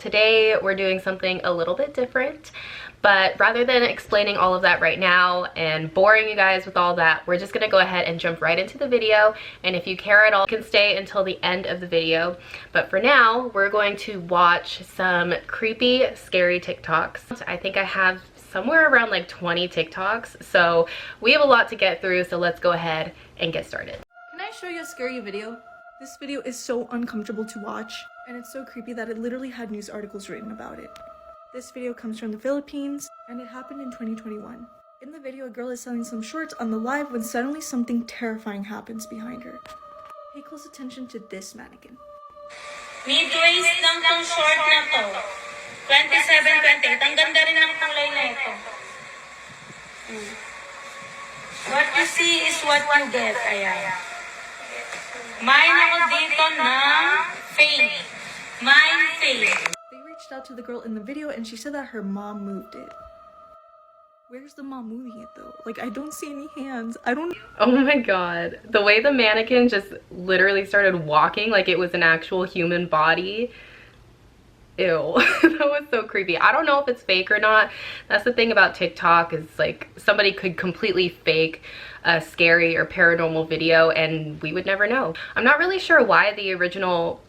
Today we're doing something a little bit different, but rather than explaining all of that right now and boring you guys with all that, we're just gonna go ahead and jump right into the video. And if you care at all, you can stay until the end of the video. But for now, we're going to watch some creepy, scary TikToks. I think I have somewhere around like 20 TikToks, so we have a lot to get through, so let's go ahead and get started. Can I show you a scary video? This video is so uncomfortable to watch, and it's so creepy that it literally had news articles written about it. This video comes from the Philippines, and it happened in 2021. In the video, a girl is selling some shorts on the live when suddenly something terrifying happens behind her. Pay close attention to this mannequin. Mid-waist lang tong short na to. 27-28. Ang ganda rin ng kulay na ito. What you see is what you get. Ayan. Mine ako dito ng fake. Mine fake. They reached out to the girl in the video and she said that her mom moved it. Where's the mom moving it though? Like, I don't see any hands. Oh my god. The way the mannequin just literally started walking like it was an actual human body. Ew. That was so creepy. I don't know if it's fake or not. That's the thing about TikTok, is like somebody could completely fake a scary or paranormal video and we would never know. I'm not really sure why the original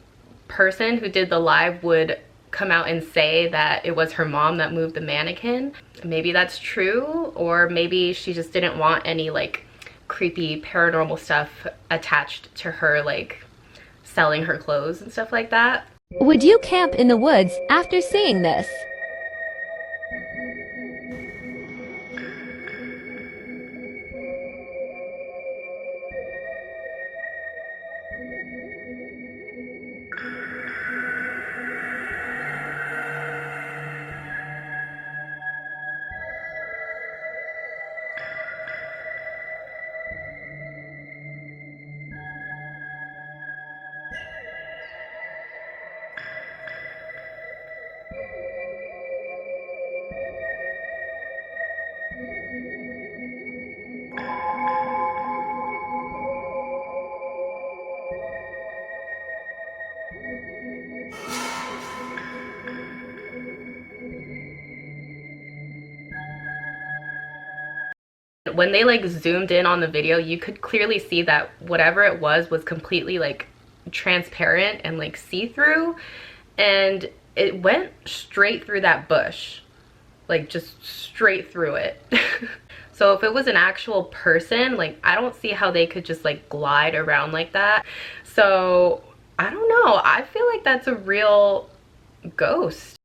person who did the live would come out and say that it was her mom that moved the mannequin. Maybe that's true, or maybe she just didn't want any like creepy paranormal stuff attached to her, like selling her clothes and stuff like that. Would you camp in the woods after seeing this? When they like zoomed in on the video, you could clearly see that whatever it was completely like transparent and like see-through, and it went straight through that bush, like just straight through it. So if it was an actual person, like I don't see how they could just like glide around like that. So I don't know, I feel like that's a real ghost.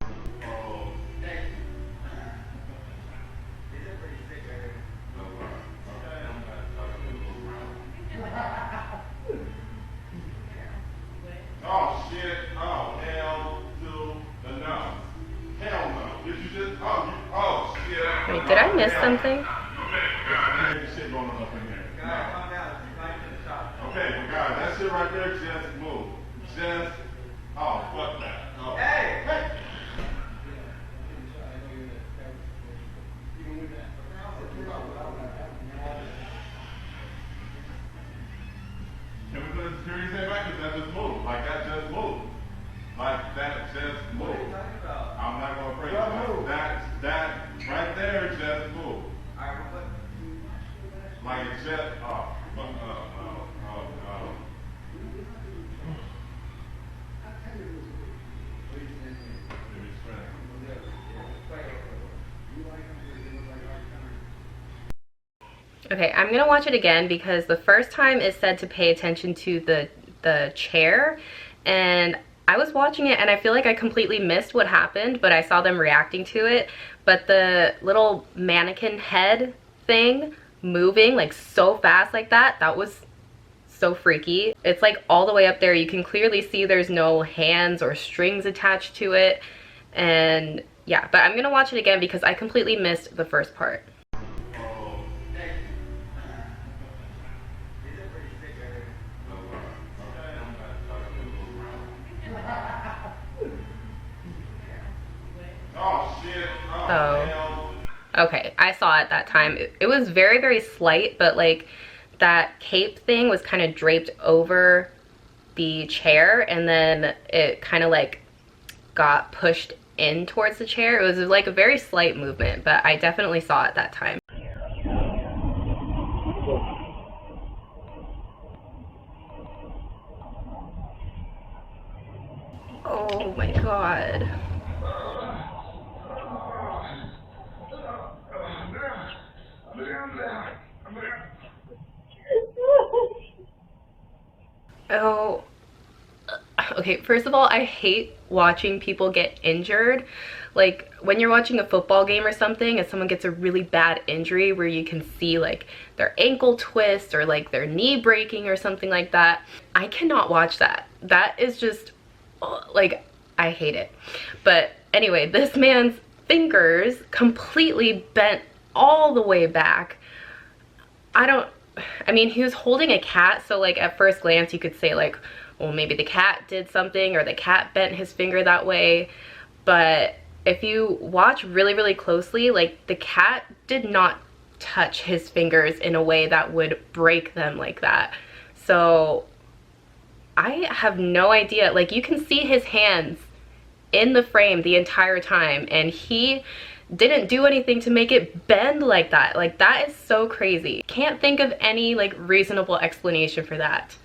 Oh shit, oh hell to the no. Hell no. Did you just, oh shit. Wait, did I miss something? There's shit going on up in here. Okay, but guys, that shit right there, just move. Just, oh, fuck that. Oh. Hey! Hey! Can we put a security thing back? Because that just moved. Like that just moved. Like that just moved. What are you talking about? I'm not going to break it. That right there just moved. Like it just, oh, fuck, oh. Okay, I'm gonna watch it again because the first time it said to pay attention to the chair, and I was watching it and I feel like I completely missed what happened, but I saw them reacting to it. But the little mannequin head thing moving like so fast like that was so freaky. It's like all the way up there. You can clearly see there's no hands or strings attached to it. And yeah, but I'm gonna watch it again because I completely missed the first part. Oh, okay, I saw it that time. It was very, very slight, but like that cape thing was kind of draped over the chair, and then it kind of like got pushed in towards the chair. It was like a very slight movement, but I definitely saw it that time. Oh my god. Oh, okay, first of all, I hate watching people get injured. Like when you're watching a football game or something and someone gets a really bad injury where you can see like their ankle twist or like their knee breaking or something like that. I cannot watch that. That is just like, I hate it. But anyway, this man's fingers completely bent all the way back. I mean, he was holding a cat, so like at first glance you could say like, well, maybe the cat did something or the cat bent his finger that way. But if you watch really, really closely, like the cat did not touch his fingers in a way that would break them like that. So I have no idea. Like you can see his hands in the frame the entire time and he didn't do anything to make it bend like that. Like that is so crazy. Can't think of any like reasonable explanation for that.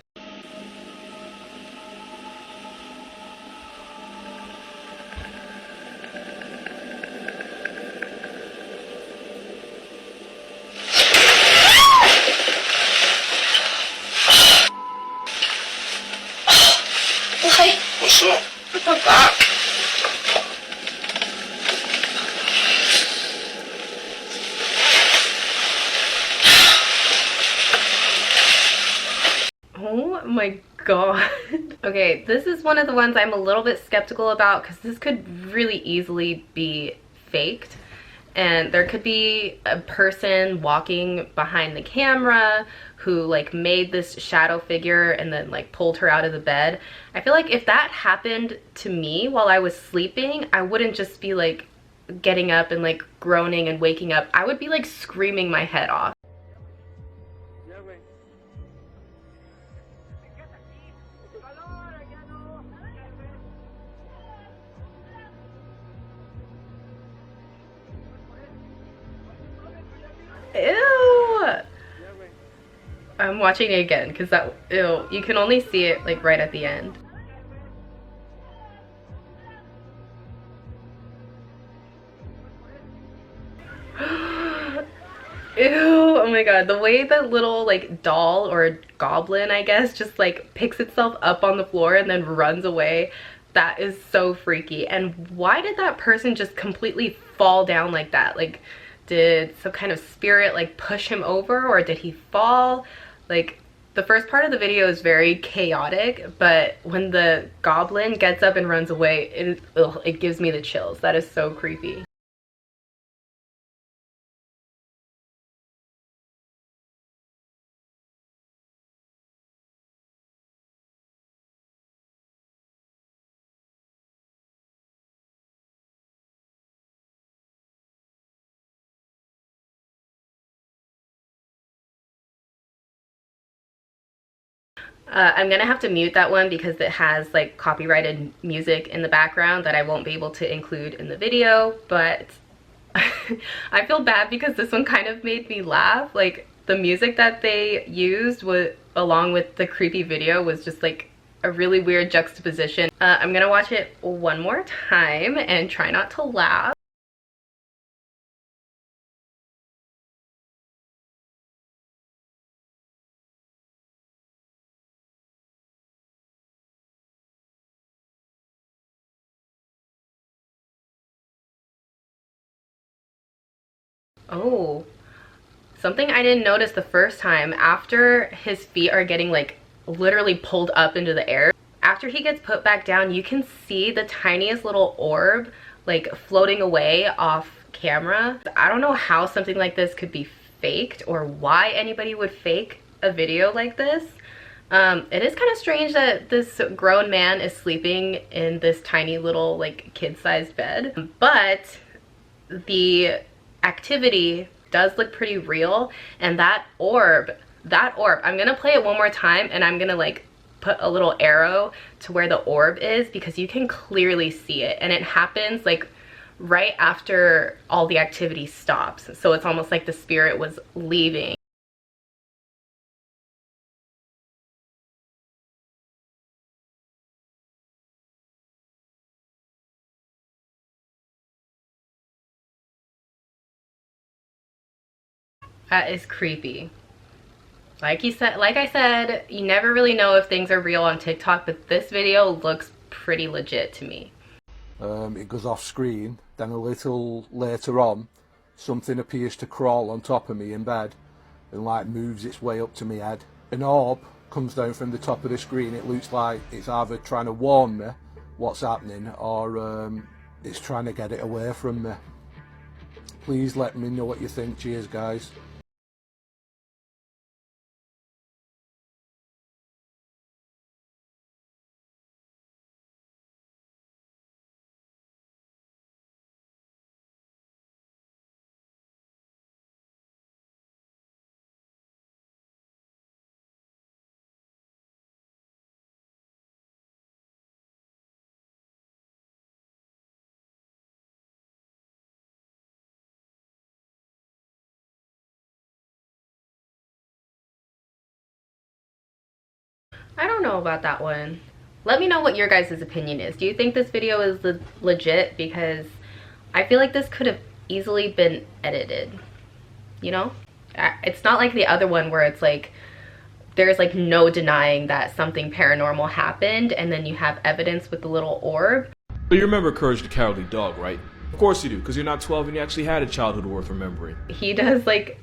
What's up? What the fuck? Oh my god. Okay, this is one of the ones I'm a little bit skeptical about because this could really easily be faked. And there could be a person walking behind the camera who like made this shadow figure and then like pulled her out of the bed. I feel like if that happened to me while I was sleeping, I wouldn't just be like getting up and like groaning and waking up. I would be like screaming my head off. Ew! I'm watching it again because that, ew, you can only see it like right at the end. Ew, oh my god, the way that little like doll or goblin, I guess, just like picks itself up on the floor and then runs away, that is so freaky. And why did that person just completely fall down like that? Like, did some kind of spirit like push him over or did he fall? Like the first part of the video is very chaotic, but when the goblin gets up and runs away, it gives me the chills. That is so creepy. I'm gonna have to mute that one because it has like copyrighted music in the background that I won't be able to include in the video, but I feel bad because this one kind of made me laugh. Like the music that they used was, along with the creepy video, was just like a really weird juxtaposition. I'm gonna watch it one more time and try not to laugh. Oh, something I didn't notice the first time, after his feet are getting like literally pulled up into the air, after he gets put back down, you can see the tiniest little orb like floating away off camera. I don't know how something like this could be faked or why anybody would fake a video like this. It is kind of strange that this grown man is sleeping in this tiny little like kid-sized bed, but the activity does look pretty real. And that orb, I'm gonna play it one more time and I'm gonna like put a little arrow to where the orb is because you can clearly see it, and it happens like right after all the activity stops. So it's almost like the spirit was leaving. That is creepy. Like I said, you never really know if things are real on TikTok, but this video looks pretty legit to me. It goes off screen, then a little later on, something appears to crawl on top of me in bed and like moves its way up to my head. An orb comes down from the top of the screen. It looks like it's either trying to warn me what's happening or it's trying to get it away from me. Please let me know what you think. Cheers, guys. I don't know about that one. Let me know what your guys' opinion is. Do you think this video is legit? Because I feel like this could have easily been edited, you know? It's not like the other one where it's like there's like no denying that something paranormal happened and then you have evidence with the little orb. So you remember Courage the Cowardly Dog, right? Of course you do, because you're not 12 and you actually had a childhood worth remembering. He does like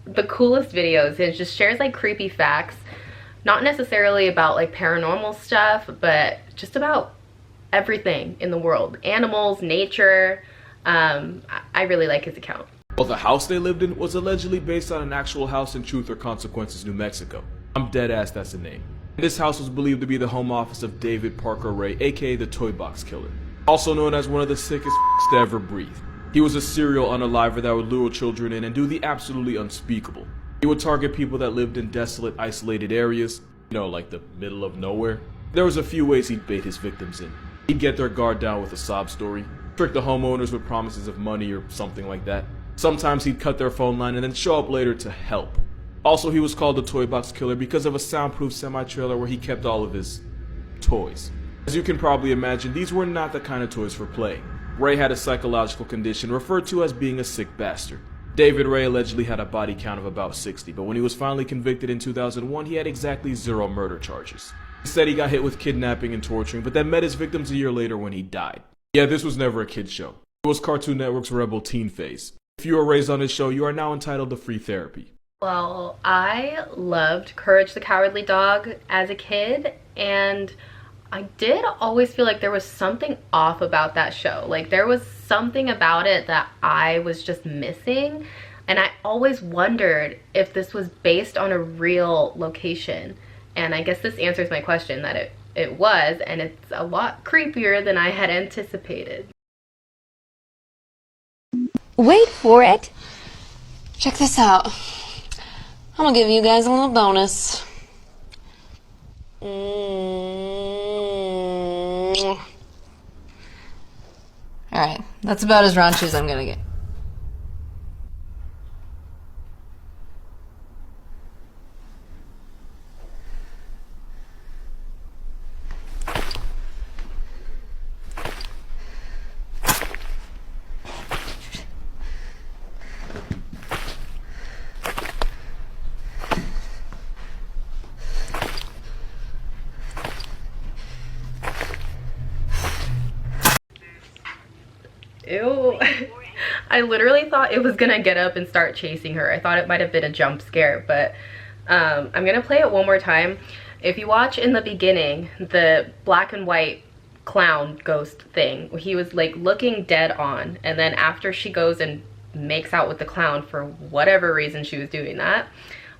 the coolest videos and just shares like creepy facts. Not necessarily about like paranormal stuff, but just about everything in the world. Animals, nature. I really like his account. Well, the house they lived in was allegedly based on an actual house in Truth or Consequences, New Mexico. I'm dead ass that's the name. This house was believed to be the home office of David Parker Ray, aka the Toy Box Killer. Also known as one of the sickest to ever breathe. He was a serial unaliver that would lure children in and do the absolutely unspeakable. He would target people that lived in desolate, isolated areas, you know, like the middle of nowhere. There was a few ways he'd bait his victims in. He'd get their guard down with a sob story, trick the homeowners with promises of money or something like that. Sometimes he'd cut their phone line and then show up later to help. Also, he was called the Toy Box Killer because of a soundproof semi-trailer where he kept all of his toys. As you can probably imagine, these were not the kind of toys for play. Ray had a psychological condition referred to as being a sick bastard. David Ray allegedly had a body count of about 60, but when he was finally convicted in 2001, he had exactly 0 murder charges. Instead, he got hit with kidnapping and torturing, but then met his victims a year later when he died. Yeah, this was never a kid's show. It was Cartoon Network's Rebel teen phase. If you were raised on this show, you are now entitled to free therapy. Well, I loved Courage the Cowardly Dog as a kid, and I did always feel like there was something off about that show. Like there was something about it that I was just missing, and I always wondered if this was based on a real location. And I guess this answers my question that it was, and it's a lot creepier than I had anticipated. Wait for it. Check this out. I'm gonna give you guys a little bonus. Alright, that's about as raunchy as I'm gonna get. Ew. I literally thought it was gonna get up and start chasing her. I thought it might have been a jump scare, but I'm gonna play it one more time. If you watch in the beginning, the black and white clown ghost thing, he was like looking dead on, and then after she goes and makes out with the clown for whatever reason she was doing that,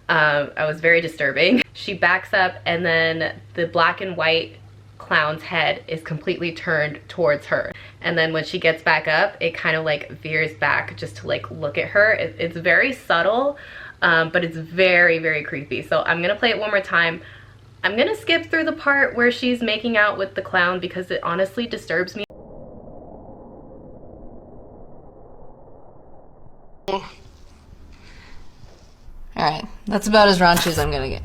I was very disturbing. She backs up and then the black and white clown's head is completely turned towards her, and then when she gets back up it kind of like veers back just to like look at her. It's very subtle, but it's very, very creepy. So I'm gonna play it one more time. I'm gonna skip through the part where she's making out with the clown because it honestly disturbs me. Alright, that's about as raunchy as I'm gonna get.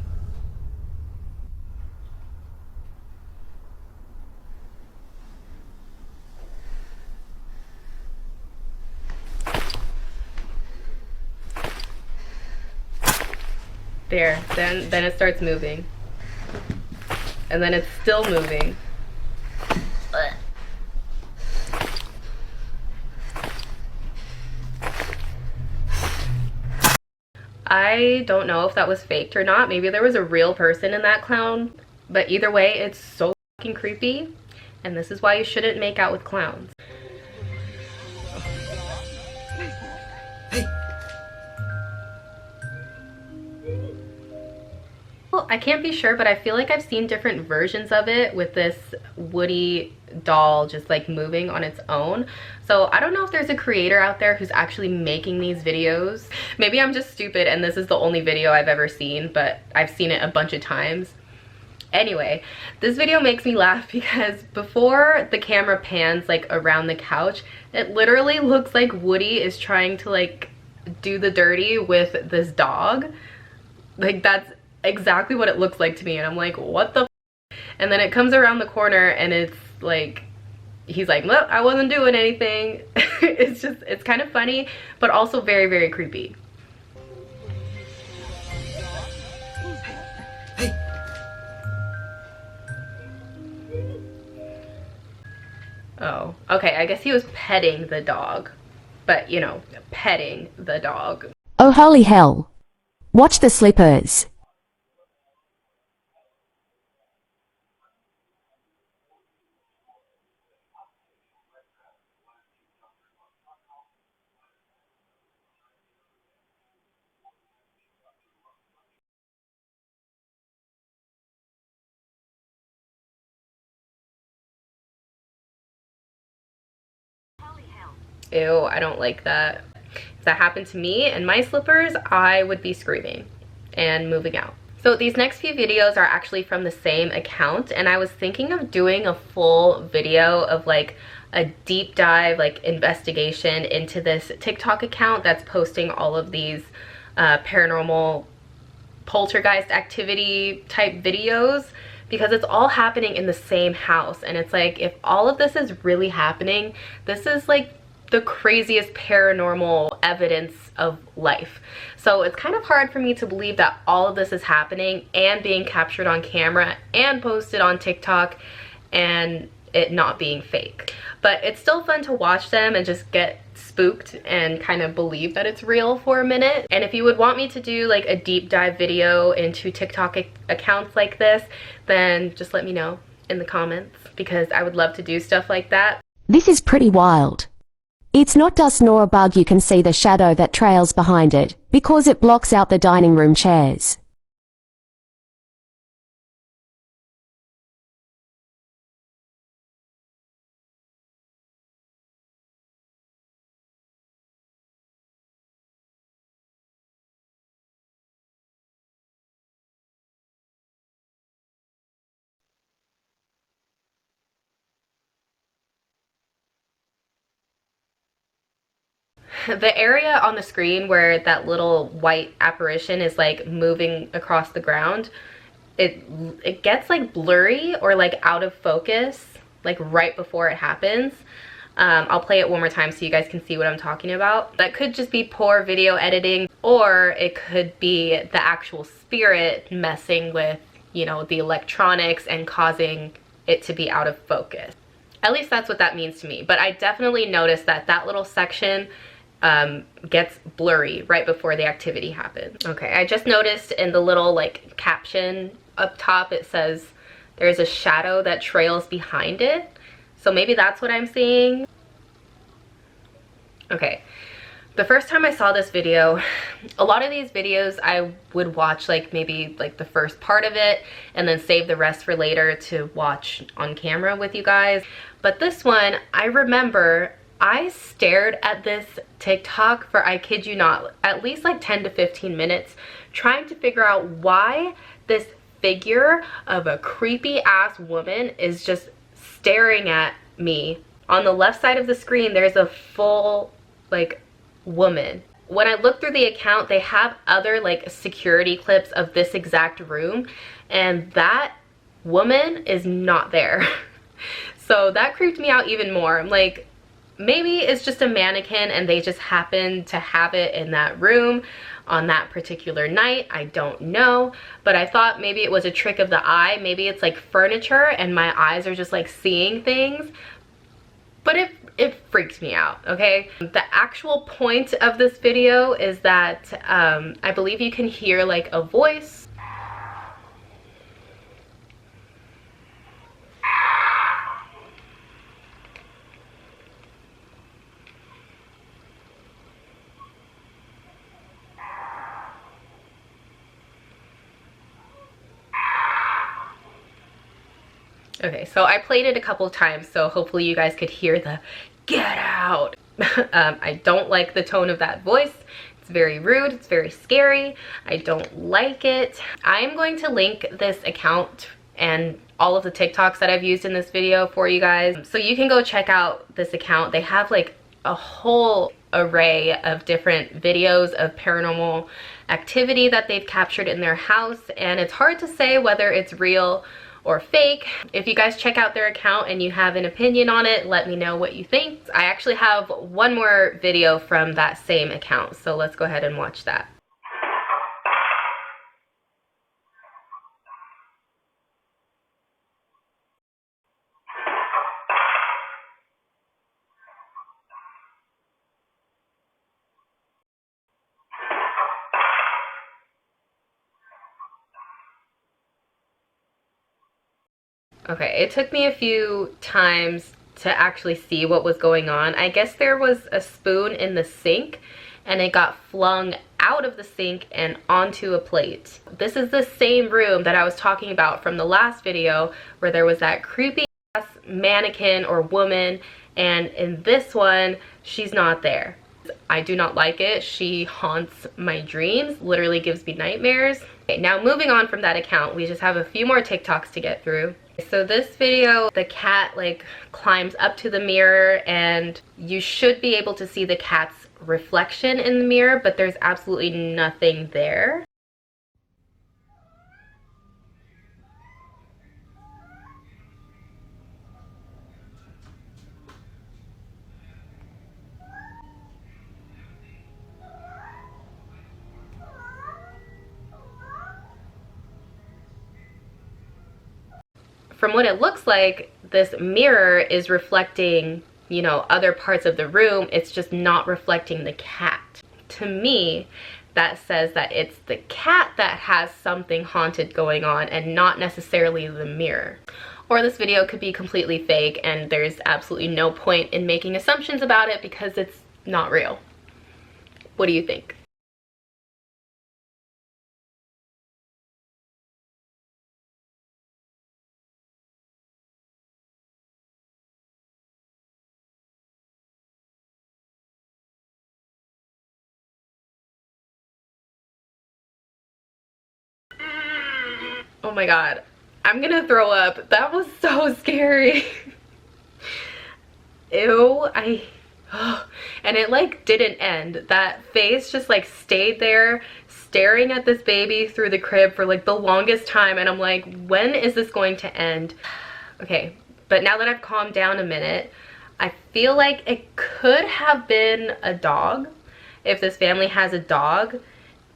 There, then it starts moving. And then it's still moving. I don't know if that was faked or not. Maybe there was a real person in that clown. But either way, it's so fucking creepy. And this is why you shouldn't make out with clowns. Well, I can't be sure, but I feel like I've seen different versions of it with this Woody doll just like moving on its own. So I don't know if there's a creator out there who's actually making these videos. Maybe I'm just stupid and this is the only video I've ever seen, but I've seen it a bunch of times. Anyway, this video makes me laugh because before the camera pans like around the couch, it literally looks like Woody is trying to like do the dirty with this dog. Like that's exactly what it looks like to me, and I'm like, what the f? And then it comes around the corner and it's like, he's like, well, I wasn't doing anything. It's kind of funny, but also very, very creepy. Oh, okay, I guess he was petting the dog, but you know, petting the dog. Oh holy hell. Watch the slippers. Ew, I don't like that. If that happened to me and my slippers, I would be screaming and moving out. So these next few videos are actually from the same account, and I was thinking of doing a full video of like a deep dive like investigation into this TikTok account that's posting all of these paranormal poltergeist activity type videos, because it's all happening in the same house. And it's like, if all of this is really happening, this is like the craziest paranormal evidence of life. So it's kind of hard for me to believe that all of this is happening and being captured on camera and posted on TikTok and it not being fake. But it's still fun to watch them and just get spooked and kind of believe that it's real for a minute. And if you would want me to do like a deep dive video into TikTok accounts like this, then just let me know in the comments, because I would love to do stuff like that. This is pretty wild. It's not dust nor a bug. You can see the shadow that trails behind it, because it blocks out the dining room chairs. The area on the screen where that little white apparition is like moving across the ground, it gets like blurry or like out of focus like right before it happens. I'll play it one more time so you guys can see what I'm talking about. That could just be poor video editing, or it could be the actual spirit messing with, you know, the electronics and causing it to be out of focus. At least that's what that means to me. But I definitely noticed that that little section gets blurry right before the activity happens. Okay, I just noticed in the little like caption up top, it says there's a shadow that trails behind it. So maybe that's what I'm seeing. Okay, the first time I saw this video, a lot of these videos I would watch like maybe like the first part of it and then save the rest for later to watch on camera with you guys. But this one, I remember I stared at this TikTok for, I kid you not, at least like 10 to 15 minutes trying to figure out why this figure of a creepy ass woman is just staring at me. On the left side of the screen, there's a full like woman. When I look through the account, they have other like security clips of this exact room, and that woman is not there. So that creeped me out even more. I'm like, maybe it's just a mannequin and they just happened to have it in that room on that particular night. I don't know, but I thought maybe it was a trick of the eye. Maybe it's like furniture and my eyes are just like seeing things. But it freaked me out, okay? The actual point of this video is that I believe you can hear like a voice. Okay, so I played it a couple of times, so hopefully you guys could hear the "get out." I don't like the tone of that voice. It's very rude, it's very scary. I don't like it. I'm going to link this account and all of the TikToks that I've used in this video for you guys, so you can go check out this account. They have like a whole array of different videos of paranormal activity that they've captured in their house, and it's hard to say whether it's real or fake. If you guys check out their account and you have an opinion on it, let me know what you think. I actually have one more video from that same account, so let's go ahead and watch that. Okay, it took me a few times to actually see what was going on. I guess there was a spoon in the sink and it got flung out of the sink and onto a plate. This is the same room that I was talking about from the last video where there was that creepy ass mannequin or woman, and in this one, she's not there. I do not like it. She haunts my dreams, literally gives me nightmares. Okay, now moving on from that account, we just have a few more TikToks to get through. So this video, the cat like climbs up to the mirror and you should be able to see the cat's reflection in the mirror, but there's absolutely nothing there. From what it looks like, this mirror is reflecting, you know, other parts of the room. It's just not reflecting the cat. To me, that says that it's the cat that has something haunted going on and not necessarily the mirror. Or this video could be completely fake and there's absolutely no point in making assumptions about it because it's not real. What do you think? Oh my god, I'm gonna throw up. That was so scary. Ew, and it like didn't end. That face just like stayed there staring at this baby through the crib for like the longest time, and I'm like, when is this going to end? Okay, but now that I've calmed down a minute, I feel like it could have been a dog. If this family has a dog,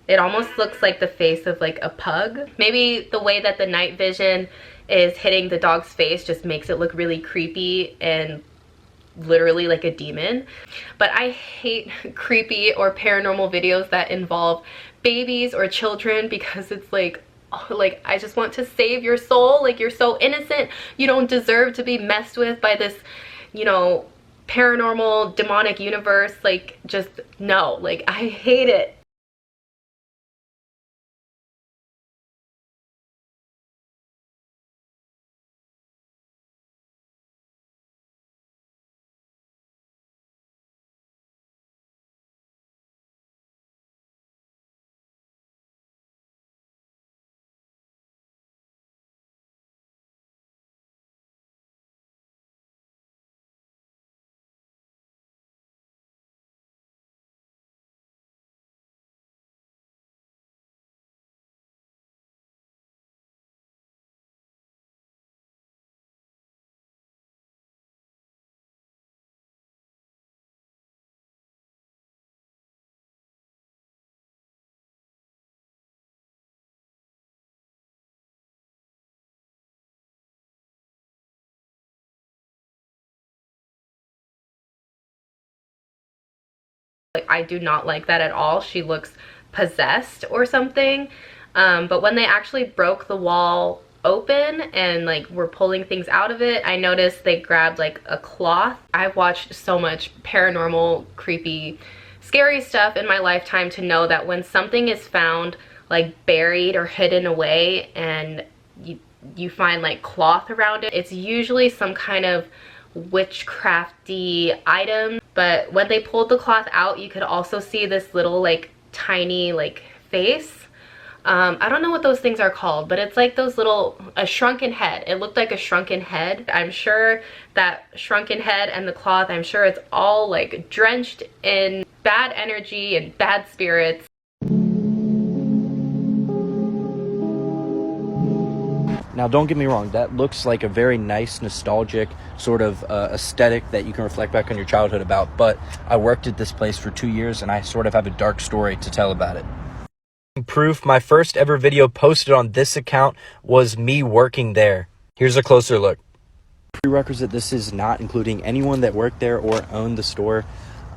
it almost looks like the face of like a pug. Maybe the way that the night vision is hitting the dog's face just makes it look really creepy and literally like a demon. But I hate creepy or paranormal videos that involve babies or children because it's like, oh, like I just want to save your soul. Like, you're so innocent. You don't deserve to be messed with by this, you know, paranormal demonic universe. Like, just no. Like, I hate it. Like, I do not like that at all. She looks possessed or something. But when they actually broke the wall open and like were pulling things out of it, I noticed they grabbed like a cloth. I've watched so much paranormal, creepy, scary stuff in my lifetime to know that when something is found like buried or hidden away and you find like cloth around it, it's usually some kind of witchcrafty item. But when they pulled the cloth out, you could also see this little like tiny like face. I don't know what those things are called, but it's like those little, a shrunken head. It looked like a shrunken head. I'm sure that shrunken head and the cloth, I'm sure it's all like drenched in bad energy and bad spirits. Now, don't get me wrong, that looks like a very nice, nostalgic sort of aesthetic that you can reflect back on your childhood about, but I worked at this place for 2 years and I sort of have a dark story to tell about it. Proof, my first ever video posted on this account was me working there. Here's a closer look. Prerequisite, this is not including anyone that worked there or owned the store.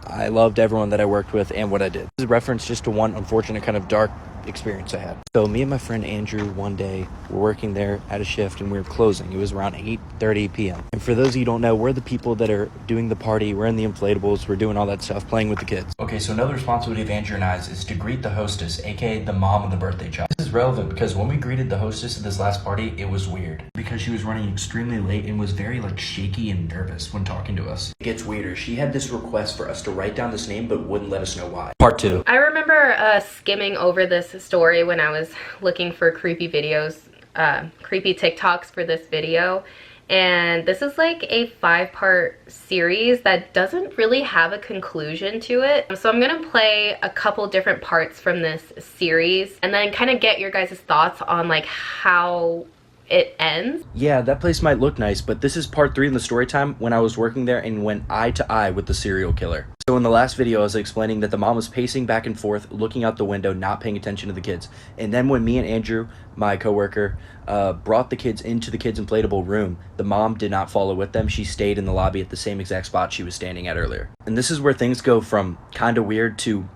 I loved everyone that I worked with and what I did. This is a reference just to one unfortunate kind of dark experience I had. So me and my friend Andrew one day were working there at a shift and we were closing. It was around 8:30 p.m. And for those of you who don't know, we're the people that are doing the party. We're in the inflatables. We're doing all that stuff, playing with the kids. Okay, so another responsibility of Andrew and I's is to greet the hostess, aka the mom of the birthday child. This is relevant because when we greeted the hostess at this last party, it was weird because she was running extremely late and was very like shaky and nervous when talking to us. It gets weirder. She had this request for us to write down this name but wouldn't let us know why. Part 2. I remember skimming over this story when I was looking for creepy videos, creepy TikToks for this video. And this is like a 5-part series that doesn't really have a conclusion to it. So I'm gonna play a couple different parts from this series and then kind of get your guys' thoughts on like how it ends. Yeah, that place might look nice, but this is part 3 in the story time when I was working there and went eye to eye with the serial killer. So in the last video, I was explaining that the mom was pacing back and forth, looking out the window, not paying attention to the kids. And then when me and Andrew, my coworker, brought the kids into the kids' inflatable room, the mom did not follow with them. She stayed in the lobby at the same exact spot she was standing at earlier. And this is where things go from kind of weird to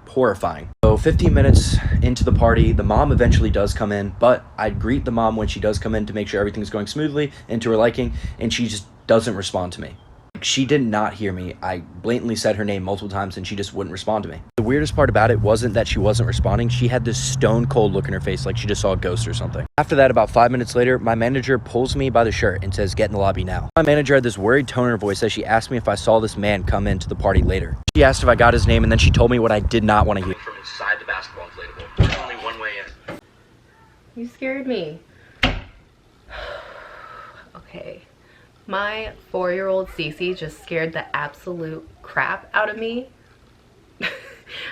horrifying. So 15 minutes into the party, the mom eventually does come in, but I greet the mom when she does come in to make sure everything's going smoothly and to her liking, and she just doesn't respond to me. She did not hear me. I blatantly said her name multiple times and she just wouldn't respond to me. The weirdest part about it wasn't that she wasn't responding. She had this stone cold look in her face like she just saw a ghost or something. After that, about 5 minutes later, my manager pulls me by the shirt and says, "Get in the lobby now." My manager had this worried tone in her voice as she asked me if I saw this man come into the party later. She asked if I got his name and then she told me what I did not want to hear. From inside the basketball inflatable. There's only one way in. You scared me. Okay. My 4-year-old Cece just scared the absolute crap out of me.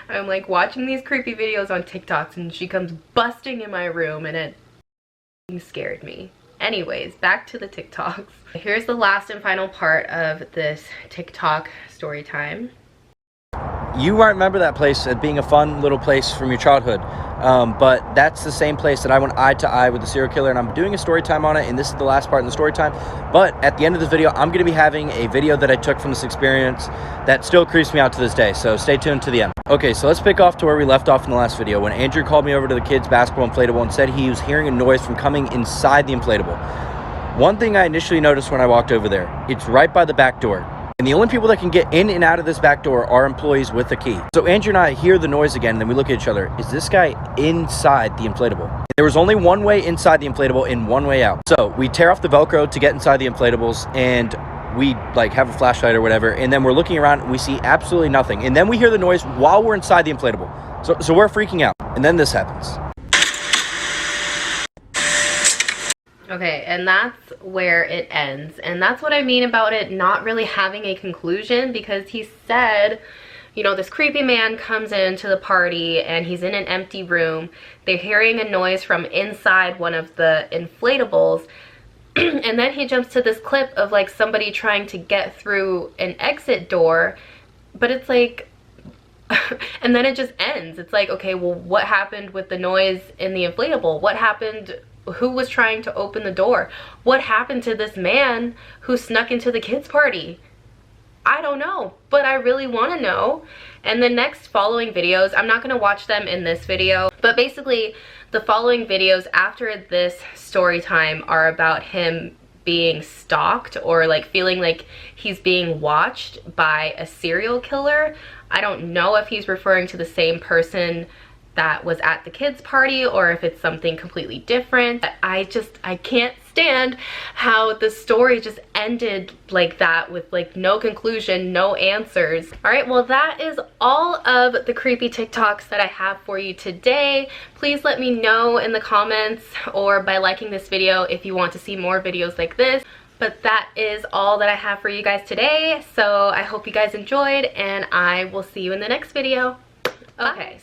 I'm like watching these creepy videos on TikToks and she comes busting in my room and it scared me. Anyways, back to the TikToks. Here's the last and final part of this TikTok story time. You might remember that place as being a fun little place from your childhood, but that's the same place that I went eye to eye with the serial killer, and I'm doing a story time on it, and this is the last part in the story time. But at the end of this video, I'm going to be having a video that I took from this experience that still creeps me out to this day, so stay tuned to the end. Okay, so let's pick off to where we left off in the last video when Andrew called me over to the kids' basketball inflatable and said he was hearing a noise from coming inside the inflatable. One thing I initially noticed when I walked over there, it's right by the back door. And the only people that can get in and out of this back door are employees with a key. So Andrew and I hear the noise again, and then we look at each other. Is this guy inside the inflatable? There was only one way inside the inflatable and one way out. So we tear off the Velcro to get inside the inflatables, and we like have a flashlight or whatever. And then we're looking around, and we see absolutely nothing. And then we hear the noise while we're inside the inflatable. So we're freaking out. And then this happens. Okay, and that's where it ends. And that's what I mean about it not really having a conclusion, because he said, you know, this creepy man comes into the party and he's in an empty room. They're hearing a noise from inside one of the inflatables. And then he jumps to this clip of like somebody trying to get through an exit door. But it's like, and then it just ends. It's like, okay, well, what happened with the noise in the inflatable? What happened? Who was trying to open the door? What happened to this man who snuck into the kids' party? I don't know, but I really want to know. And the next following videos, I'm not going to watch them in this video, but basically the following videos after this story time are about him being stalked or like feeling like he's being watched by a serial killer. I don't know if he's referring to the same person that was at the kids' party or if it's something completely different. I can't stand how the story just ended like that with like no conclusion, no answers. All right, well that is all of the creepy TikToks that I have for you today. Please let me know in the comments or by liking this video if you want to see more videos like this. But that is all that I have for you guys today. So I hope you guys enjoyed and I will see you in the next video. Okay.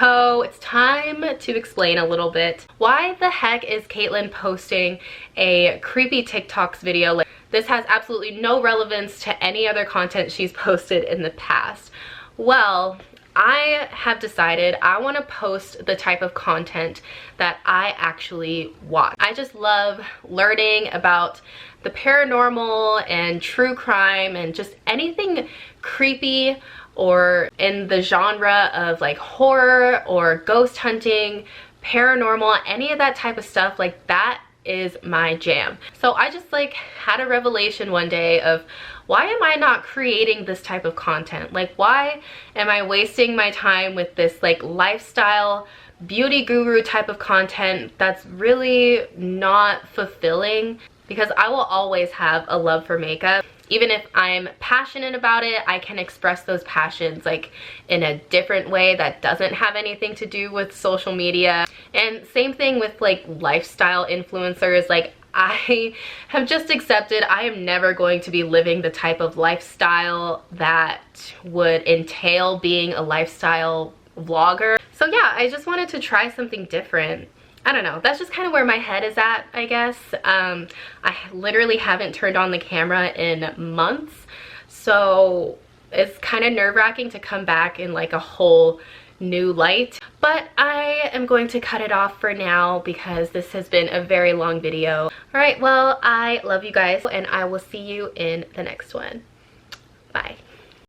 So it's time to explain a little bit. Why the heck is Caitlin posting a creepy TikToks video? Like, this has absolutely no relevance to any other content she's posted in the past. Well, I have decided I want to post the type of content that I actually watch. I just love learning about the paranormal and true crime and just anything creepy or in the genre of like horror or ghost hunting, paranormal, any of that type of stuff. Like, that is my jam. So I just like had a revelation one day of, why am I not creating this type of content? Like, why am I wasting my time with this like lifestyle beauty guru type of content that's really not fulfilling? Because I will always have a love for makeup. Even if I'm passionate about it, I can express those passions like in a different way that doesn't have anything to do with social media. And same thing with like lifestyle influencers. Like, I have just accepted I am never going to be living the type of lifestyle that would entail being a lifestyle vlogger. So yeah, I just wanted to try something different. I don't know, that's just kind of where my head is at, I guess. I literally haven't turned on the camera in months, so it's kind of nerve-wracking to come back in like a whole new light. But I am going to cut it off for now because this has been a very long video. All right, well, I love you guys and I will see you in the next one. Bye.